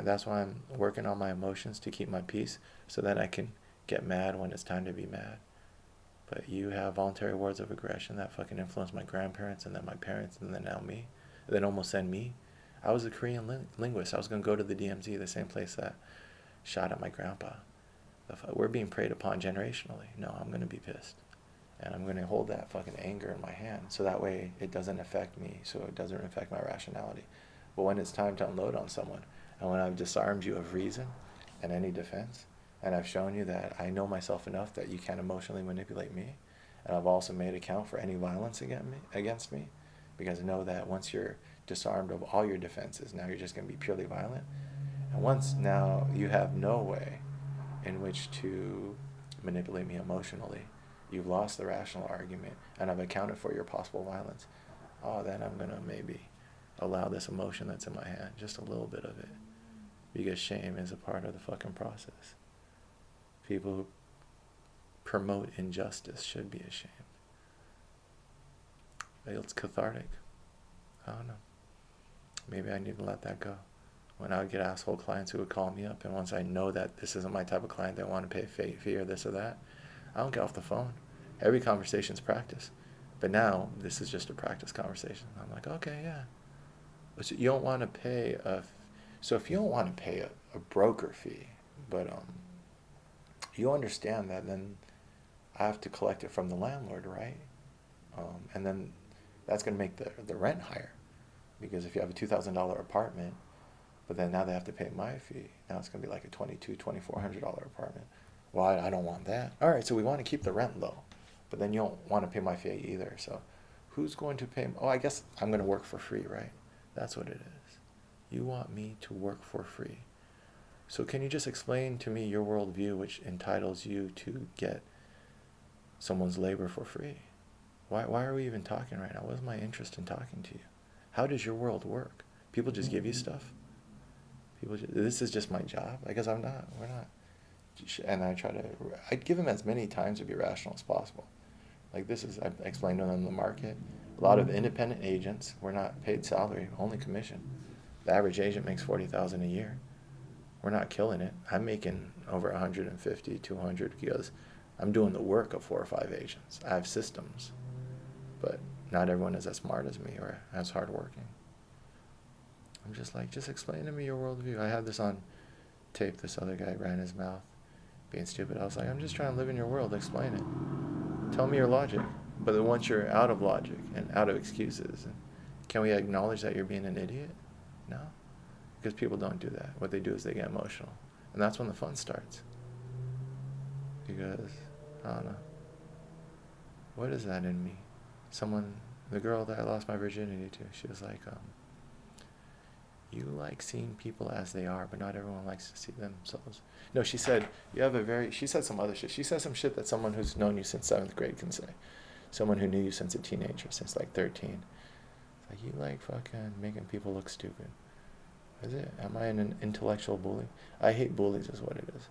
That's why I'm working on my emotions to keep my peace so that I can get mad when it's time to be mad. But you have voluntary words of aggression that fucking influenced my grandparents and then my parents and then now me. And then almost send me. I was a Korean linguist. I was going to go to the DMZ, the same place that shot at my grandpa. We're being preyed upon generationally. No, I'm going to be pissed. And I'm going to hold that fucking anger in my hand so that way it doesn't affect me, so it doesn't affect my rationality. But when it's time to unload on someone, and when I've disarmed you of reason and any defense, and I've shown you that I know myself enough that you can't emotionally manipulate me, and I've also made account for any violence against me, because I know that once you're disarmed of all your defenses, now you're just going to be purely violent. And once now you have no way in which to manipulate me emotionally, you've lost the rational argument, and I've accounted for your possible violence. Oh, then I'm going to maybe allow this emotion that's in my hand, just a little bit of it. Because shame is a part of the fucking process. People who promote injustice should be ashamed. It's cathartic. I don't know. Maybe I need to let that go. When I would get asshole clients who would call me up, and once I know that this isn't my type of client that want to pay fee or this or that, I don't get off the phone. Every conversation's practice. But now, this is just a practice conversation. I'm like, okay, yeah. So you don't want to pay so if you don't want to pay a broker fee, but you understand that then I have to collect it from the landlord, right? And then that's going to make the rent higher. Because if you have a $2,000 apartment, but then now they have to pay my fee, now it's going to be like a $2,200, $2,400 apartment. Well, I don't want that. All right, so we want to keep the rent low, but then you don't want to pay my fee either. So who's going to pay? Oh, I guess I'm going to work for free, right? That's what it is. You want me to work for free. So can you just explain to me your worldview which entitles you to get someone's labor for free? Why are we even talking right now? What is my interest in talking to you? How does your world work? People just give you stuff? This is just my job? I guess we're not. And I'd give them as many times to be rational as possible. Like I explained to them the market. A lot of independent agents, we're not paid salary, only commission. The average agent makes $40,000 a year. We're not killing it. I'm making over 150, 200 because I'm doing the work of 4 or 5 agents. I have systems, but not everyone is as smart as me or as hardworking. I'm just like, just explain to me your worldview. I had this on tape. This other guy ran his mouth, being stupid. I was like, I'm just trying to live in your world. Explain it. Tell me your logic. But then once you're out of logic and out of excuses, can we acknowledge that you're being an idiot? No. Because people don't do that. What they do is they get emotional. And that's when the fun starts. Because, I don't know. What is that in me? The girl that I lost my virginity to, she was like, you like seeing people as they are, but not everyone likes to see themselves. No, she said, she said some other shit. She said some shit that someone who's known you since 7th grade can say. Someone who knew you since a teenager, since like 13. It's like, you like fucking making people look stupid. Is it? Am I an intellectual bully? I hate bullies is what it is.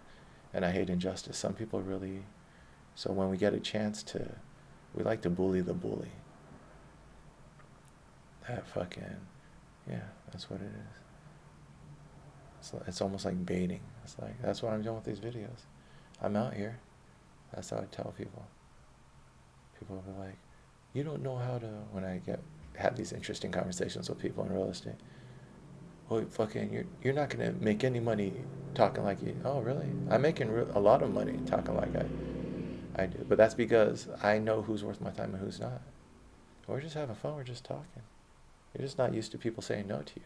And I hate injustice. Some people really, so when we get a chance we like to bully the bully. That fucking, yeah, that's what it is. It's almost like baiting. It's like, that's what I'm doing with these videos. I'm out here. That's how I tell people. People will be like, you don't know how to, when I have these interesting conversations with people in real estate. Well, fucking, you're not going to make any money talking like you. Oh, really? I'm making a lot of money talking like I do. But that's because I know who's worth my time and who's not. We're just having fun. We're just talking. You're just not used to people saying no to you.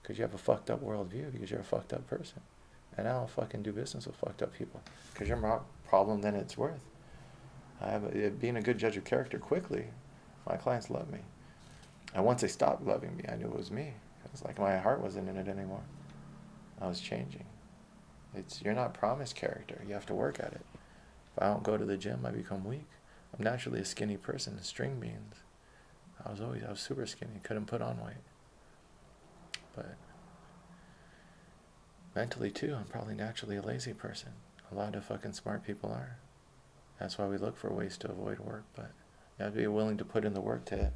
Because you have a fucked up worldview. Because you're a fucked up person. and I don't fucking do business with fucked up people. Because you're more problem than it's worth. Being a good judge of character quickly, my clients love me. And once they stopped loving me, I knew it was me. It was like my heart wasn't in it anymore. I was changing. You're not promised character. You have to work at it. If I don't go to the gym, I become weak. I'm naturally a skinny person, string beans. I was super skinny, couldn't put on weight. But mentally too, I'm probably naturally a lazy person. A lot of fucking smart people are. That's why we look for ways to avoid work, but you have to be willing to put in the work to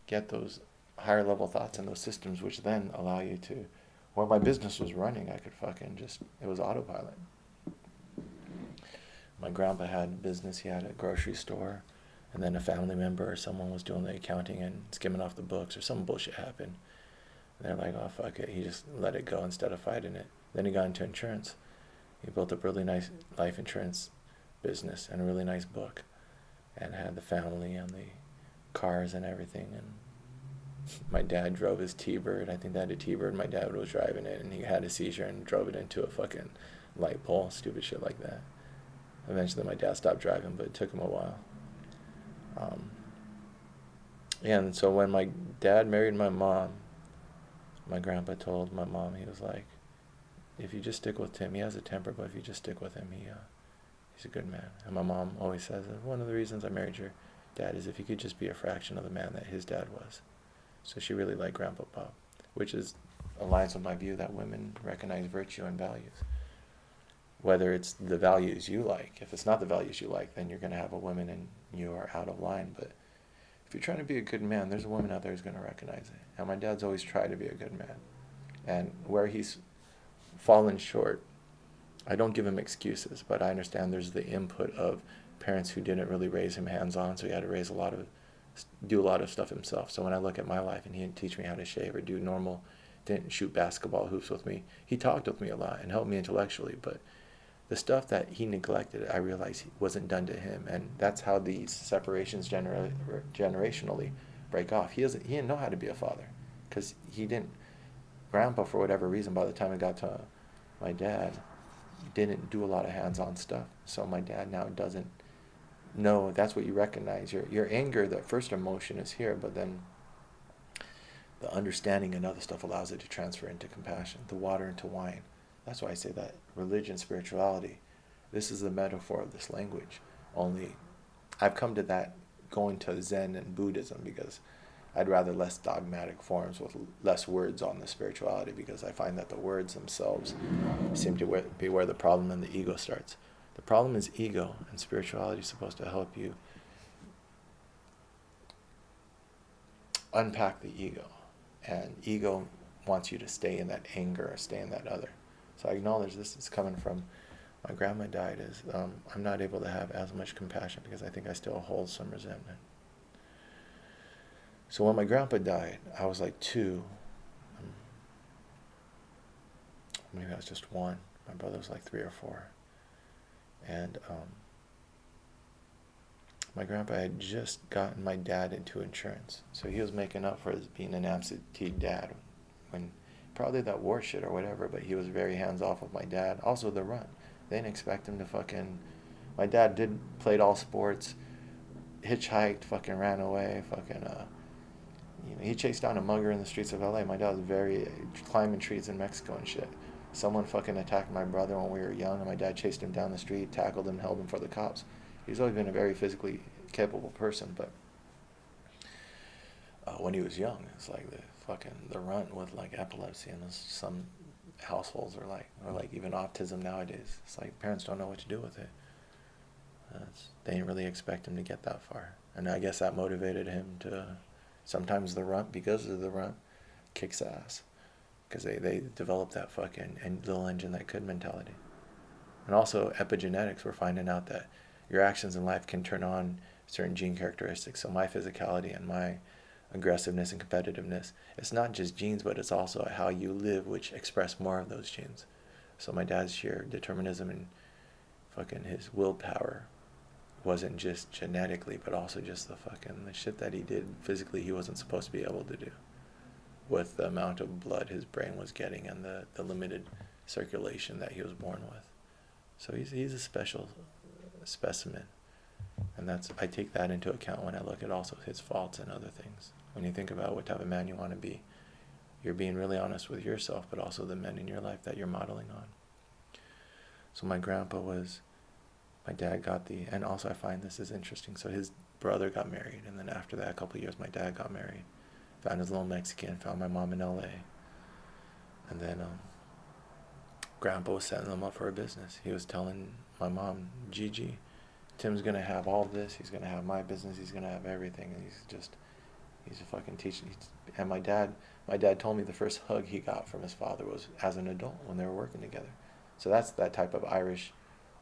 get those higher level thoughts and those systems, which then allow you to, while my business was running, I could fucking it was autopilot. My grandpa had a business, he had a grocery store, and then a family member or someone was doing the accounting and skimming off the books, or some bullshit happened. And they're like, oh fuck it, he just let it go instead of fighting it. Then he got into insurance. He built a really nice life insurance business and a really nice book, and had the family and the cars and everything. And my dad drove his T-Bird. I think they had a T-Bird. My dad was driving it, and he had a seizure and drove it into a fucking light pole. Stupid shit like that. Eventually, my dad stopped driving, but it took him a while. And so when my dad married my mom, my grandpa told my mom, he was like, if you just stick with Tim, he has a temper, but if you just stick with him, he's a good man. And my mom always says that one of the reasons I married your dad is if he could just be a fraction of the man that his dad was. So she really liked Grandpa Pop, which aligns with my view that women recognize virtue and values. Whether it's the values you like. If it's not the values you like, then you're going to have a woman and you are out of line. But if you're trying to be a good man, there's a woman out there who's going to recognize it. And my dad's always tried to be a good man. And where he's fallen short, I don't give him excuses, but I understand there's the input of parents who didn't really raise him hands-on, so he had to do a lot of stuff himself. So when I look at my life and he didn't teach me how to shave or do normal, didn't shoot basketball hoops with me, he talked with me a lot and helped me intellectually, but the stuff that he neglected, I realized wasn't done to him, and that's how these separations generationally break off. He didn't know how to be a father, because Grandpa, for whatever reason, by the time it got to my dad, didn't do a lot of hands-on stuff. So my dad now doesn't know. That's what you recognize. Your anger, the first emotion is here, but then the understanding and other stuff allows it to transfer into compassion, the water into wine. That's why I say that religion, spirituality, this is the metaphor of this language. Only I've come to that going to Zen and Buddhism, because I'd rather less dogmatic forms with less words on the spirituality, because I find that the words themselves seem to be where the problem and the ego starts. The problem is ego, and spirituality is supposed to help you unpack the ego. And ego wants you to stay in that anger or stay in that other. So I acknowledge this is coming from my grandma died. I'm not able to have as much compassion because I think I still hold some resentment. So when my grandpa died, I was like 2. Maybe I was just 1. My brother was like 3 or 4. And my grandpa had just gotten my dad into insurance. So he was making up for his being an absentee dad, when probably that war shit or whatever, but he was very hands-off with my dad. Also the run. They didn't expect him to my dad played all sports, hitchhiked, ran away, he chased down a mugger in the streets of LA. My dad was climbing trees in Mexico and shit. Someone attacked my brother when we were young, and my dad chased him down the street, tackled him, held him for the cops. He's always been a very physically capable person, but when he was young, it's like the runt with epilepsy, and some households are or even autism nowadays. It's like parents don't know what to do with it. They didn't really expect him to get that far, and I guess that motivated him to. Sometimes the runt, because of the runt, kicks ass, because they develop that little engine that could mentality. And also epigenetics, we're finding out that your actions in life can turn on certain gene characteristics. So my physicality and my aggressiveness and competitiveness, it's not just genes, but it's also how you live, which express more of those genes. So my dad's sheer determinism and his willpower wasn't just genetically, but also just the shit that he did physically he wasn't supposed to be able to do, with the amount of blood his brain was getting and the limited circulation that he was born with. So he's a special specimen. And I take that into account when I look at also his faults and other things. When you think about what type of man you want to be, you're being really honest with yourself, but also the men in your life that you're modeling on. So my dad got and also I find this is interesting. So his brother got married, and then after that, a couple of years, my dad got married. Found his little Mexican, found my mom in LA. And then Grandpa was setting them up for a business. He was telling my mom, Gigi, Tim's going to have all this. He's going to have my business. He's going to have everything. And he's a fucking teacher. And my dad told me the first hug he got from his father was as an adult when they were working together. So that's that type of Irish,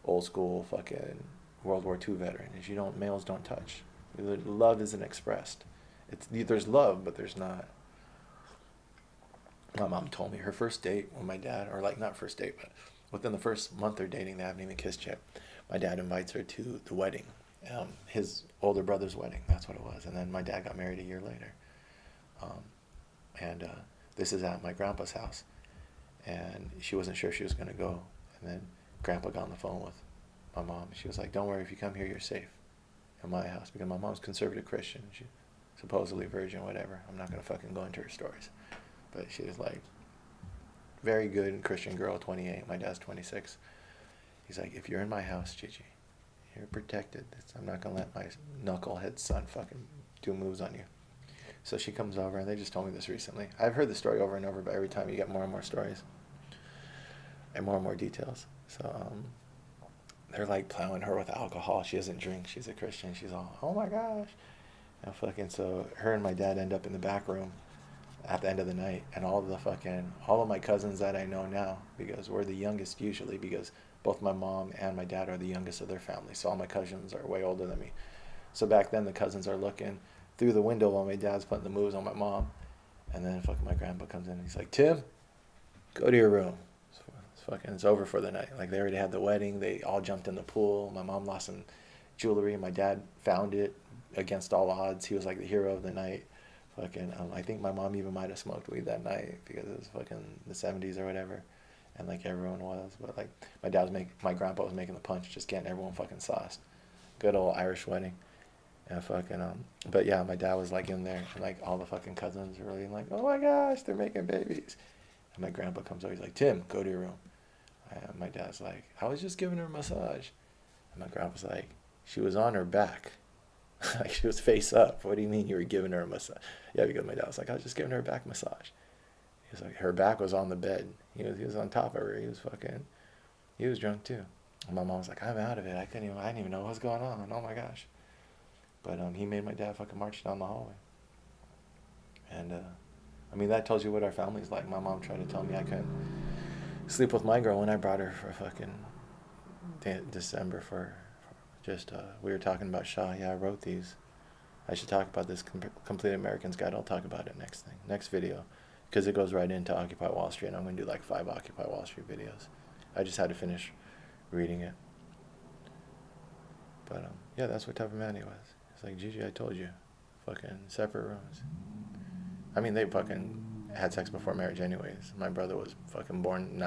old school fucking World War II veteran. Males don't touch. Love isn't expressed. There's love, but there's not. My mom told me her first date with my dad, or like not first date, but within the first month they're dating, they haven't even kissed yet. My dad invites her to the wedding, his older brother's wedding. That's what it was. And then my dad got married a year later. This is at my grandpa's house, and she wasn't sure she was going to go. And then Grandpa got on the phone with my mom. She was like, "Don't worry, if you come here, you're safe in my house," because my mom's conservative Christian. She supposedly virgin, whatever. I'm not going to fucking go into her stories. But she was like, very good Christian girl, 28. My dad's 26. He's like, "If you're in my house, Gigi, you're protected. I'm not going to let my knucklehead son fucking do moves on you." So she comes over, and they just told me this recently. I've heard the story over and over, but every time you get more and more stories and more details. So they're like plowing her with alcohol. She doesn't drink. She's a Christian. She's all, "Oh my gosh." And so her and my dad end up in the back room at the end of the night, and all of my cousins that I know now, because we're the youngest usually, because both my mom and my dad are the youngest of their family, so all my cousins are way older than me. So back then the cousins are looking through the window while my dad's putting the moves on my mom, and then fucking my grandpa comes in and he's like, "Tim, go to your room. It's over for the night." Like, they already had the wedding, they all jumped in the pool. My mom lost some jewelry, my dad found it against all odds. He was like the hero of the night. I think my mom even might have smoked weed that night because it was fucking the 70s or whatever, and like everyone was. But like my grandpa was making the punch, just getting everyone fucking sauced. Good old Irish wedding, and But yeah, my dad was like in there, and like all the fucking cousins were really like, "Oh my gosh, they're making babies." And my grandpa comes over, he's like, "Tim, go to your room." And my dad's like, "I was just giving her a massage," and my grandpa's like, "She was on her back." Like, she was face up. "What do you mean you were giving her a massage?" Yeah, because my dad was like, "I was just giving her a back massage." He was like, her back was on the bed. He was on top of her. He was drunk too. And my mom was like, "I'm out of it. I didn't even know what was going on. Oh my gosh." But he made my dad fucking march down the hallway. And that tells you what our family's like. My mom tried to tell me I couldn't sleep with my girl when I brought her for fucking December for just, we were talking about Shaw. Yeah, I wrote these. I should talk about this Complete American's Guide. I'll talk about it next video, because it goes right into Occupy Wall Street, and I'm going to do like 5 Occupy Wall Street videos. I just had to finish reading it. But yeah, that's what type of man he was. It's like, "Gigi, I told you, fucking separate rooms." They fucking had sex before marriage anyways. My brother was fucking born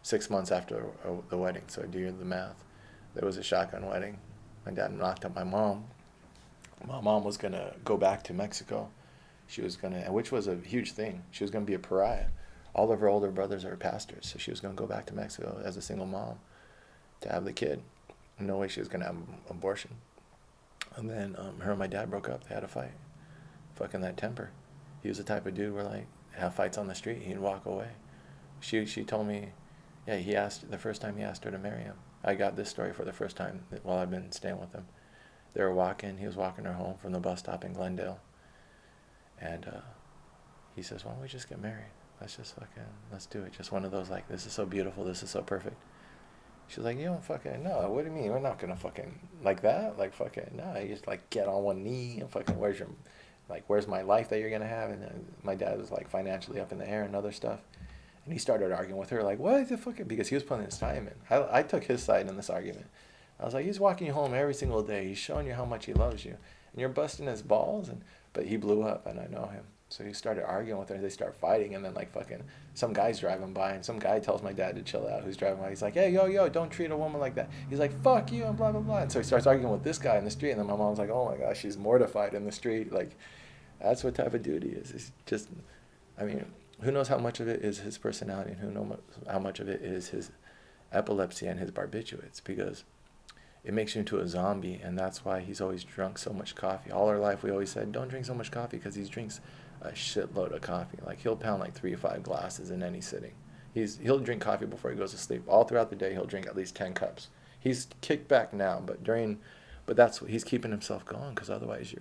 6 months after the wedding, so do the math. There was a shotgun wedding. My dad knocked up my mom. My mom was going to go back to Mexico. Which was a huge thing. She was going to be a pariah. All of her older brothers are pastors, so she was going to go back to Mexico as a single mom to have the kid. No way she was going to have an abortion. And then her and my dad broke up. They had a fight. Fucking that temper. He was the type of dude where, like, have fights on the street, he'd walk away. She told me, yeah, the first time he asked her to marry him. I got this story for the first time while I've been staying with him. They were walking. He was walking her home from the bus stop in Glendale. And he says, "Why don't we just get married? Let's do it." Just one of those, like, "This is so beautiful. This is so perfect." She's like, "You don't fucking, no, what do you mean? We're not going to fucking, like that? Like, fucking, no, you just, like, get on one knee and fucking, where's my life that you're going to have?" And then my dad was, like, financially up in the air and other stuff. And he started arguing with her, like, "What the fucking," because he was putting his time in. I took his side in this argument. I was like, "He's walking you home every single day. He's showing you how much he loves you. And you're busting his balls." But he blew up, and I know him. So he started arguing with her. They start fighting, and then like fucking some guy's driving by, and some guy tells my dad to chill out. Who's driving by? He's like, "Hey, yo, don't treat a woman like that." He's like, "Fuck you," and blah blah blah. And so he starts arguing with this guy in the street, and then my mom's like, "Oh my gosh, she's mortified in the street." Like, that's what type of dude he is. It's just, I mean, who knows how much of it is his personality, and who knows how much of it is his epilepsy and his barbiturates, because it makes you into a zombie, and that's why he's always drunk so much coffee. All our life, we always said, don't drink so much coffee, because he drinks a shitload of coffee. Like, he'll pound like 3 to 5 glasses in any sitting. He'll drink coffee before he goes to sleep. All throughout the day, he'll drink at least 10 cups. He's kicked back now, but that's what he's keeping himself going, because otherwise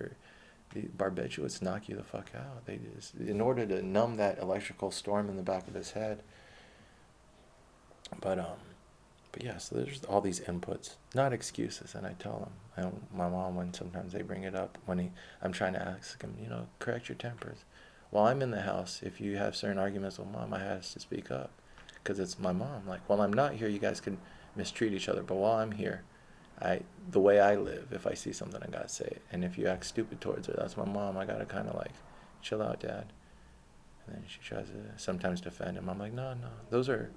the barbiturates knock you the fuck out. They just, in order to numb that electrical storm in the back of his head. But yeah, so there's all these inputs, not excuses, and I tell them. My mom, when sometimes they bring it up, I'm trying to ask them, correct your tempers. While I'm in the house, if you have certain arguments with mom, I have to speak up, because it's my mom. Like, while I'm not here, you guys can mistreat each other, but while I'm here, the way I live, if I see something, I gotta say it. And if you act stupid towards her, that's my mom. I gotta kind of like, chill out, Dad. And then she tries to sometimes defend him. I'm like, no, those are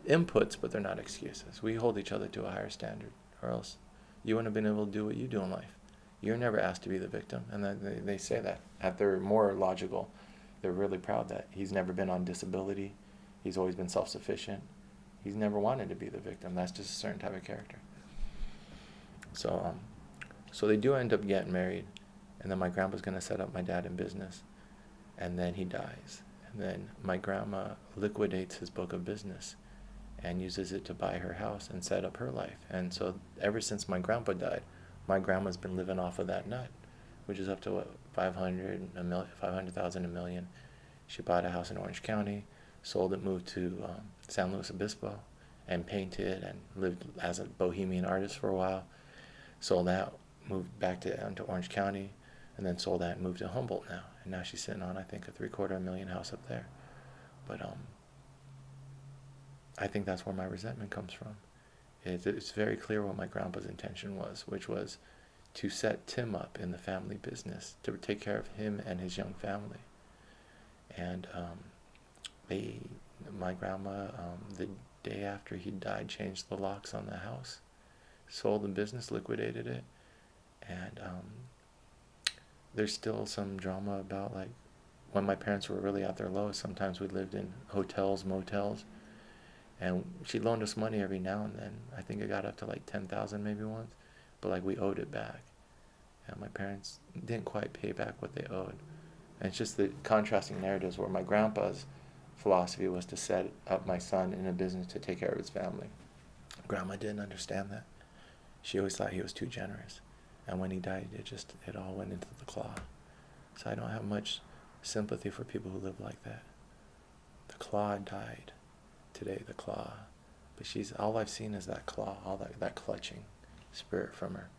inputs, but they're not excuses. We hold each other to a higher standard, or else you wouldn't have been able to do what you do in life. You're never asked to be the victim, and then they say that. At their more logical, they're really proud that he's never been on disability. He's always been self-sufficient. He's never wanted to be the victim. That's just a certain type of character. So they do end up getting married, and then my grandpa's gonna set up my dad in business, and then he dies, and then my grandma liquidates his book of business and uses it to buy her house and set up her life. And so ever since my grandpa died, my grandma's been living off of that nut, which is up to what, 500,000, a million. She bought a house in Orange County, sold it, moved to San Luis Obispo, and painted and lived as a bohemian artist for a while. Sold that, moved back to Orange County, and then sold that and moved to Humboldt now. And now she's sitting on, I think, a $750,000 house up there. But I think that's where my resentment comes from. It's very clear what my grandpa's intention was, which was to set Tim up in the family business, to take care of him and his young family. And my grandma, the day after he died, changed the locks on the house, sold the business, liquidated it, and there's still some drama about, like, when my parents were really at their lowest, sometimes we lived in hotels, motels, and she loaned us money every now and then. I think it got up to like 10,000 maybe once, but like we owed it back, and my parents didn't quite pay back what they owed. And it's just the contrasting narratives, where my grandpa's philosophy was to set up my son in a business to take care of his family. Grandma didn't understand that. She always thought he was too generous, and when he died, it all went into the claw. So I don't have much sympathy for people who live like that. The claw died today, the claw, but all I've seen is that claw, all that clutching spirit from her,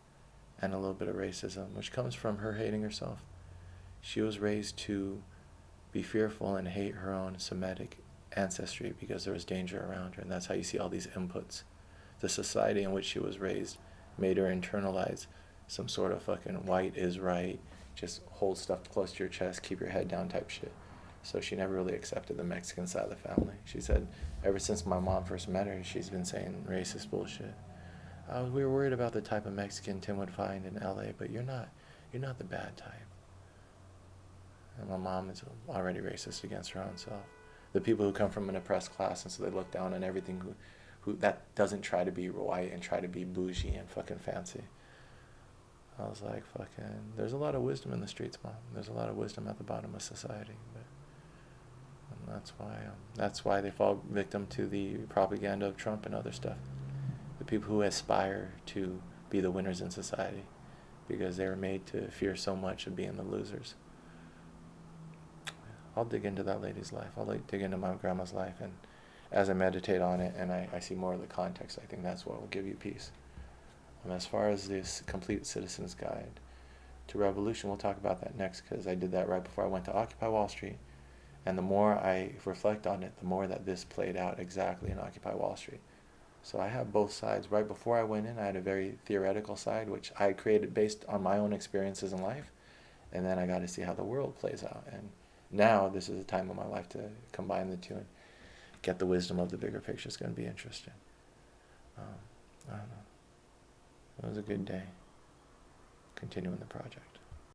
and a little bit of racism, which comes from her hating herself. She was raised to be fearful and hate her own Semitic ancestry because there was danger around her, and that's how you see all these inputs. The society in which she was raised made her internalize some sort of fucking white is right, just hold stuff close to your chest, keep your head down type shit. So she never really accepted the Mexican side of the family. She said ever since my mom first met her, she's been saying racist bullshit. We were worried about the type of Mexican Tim would find in LA, but you're not the bad type. And my mom is already racist against her own self. The people who come from an oppressed class, and so they look down on everything who that doesn't try to be white and try to be bougie and fucking fancy. I was like, fucking, there's a lot of wisdom in the streets, Mom. There's a lot of wisdom at the bottom of society. And that's why they fall victim to the propaganda of Trump and other stuff. The people who aspire to be the winners in society, because they were made to fear so much of being the losers. I'll dig into that lady's life. I'll dig into my grandma's life, and as I meditate on it and I see more of the context, I think that's what will give you peace. As far as this Complete Citizen's Guide to Revolution, we'll talk about that next, because I did that right before I went to Occupy Wall Street. And the more I reflect on it, the more that this played out exactly in Occupy Wall Street. So I have both sides. Right before I went in, I had a very theoretical side, which I created based on my own experiences in life. And then I got to see how the world plays out. And now this is the time of my life to combine the two and get the wisdom of the bigger picture. It's going to be interesting. I don't know. It was a good day. Continuing the project.